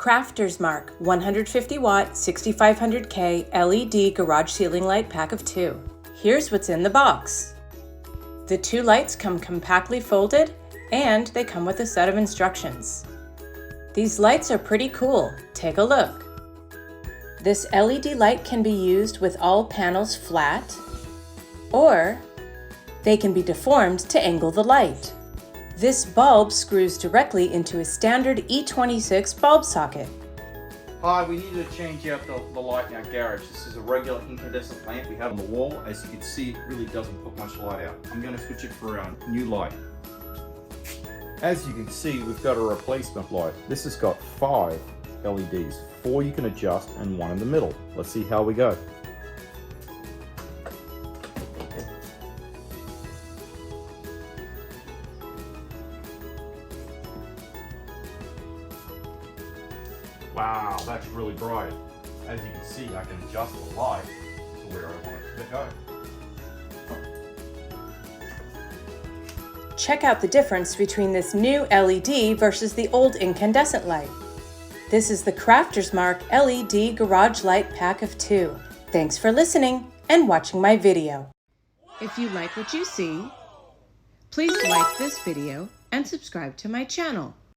Craftersmark 150 watt 6500K LED garage ceiling light pack of 2. Here's what's in the box. The 2 lights come compactly folded and they come with a set of instructions. These lights are pretty cool. Take a look. This LED light can be used with all panels flat, or they can be deformed to angle the light. This bulb screws directly into a standard E26 bulb socket. Hi, we needed to change out the light in our garage. This is a regular incandescent lamp we have on the wall. As you can see, it really doesn't put much light out. I'm going to switch it for our new light. As you can see, we've got a replacement light. This has got 5 LEDs, 4 you can adjust and 1 in the middle. Let's see how we go. Wow, that's really bright. As you can see, I can adjust the light to where I want it to go. Check out the difference between this new LED versus the old incandescent light. This is the Craftersmark LED Garage Light Pack of 2. Thanks for listening and watching my video. If you like what you see, please like this video and subscribe to my channel.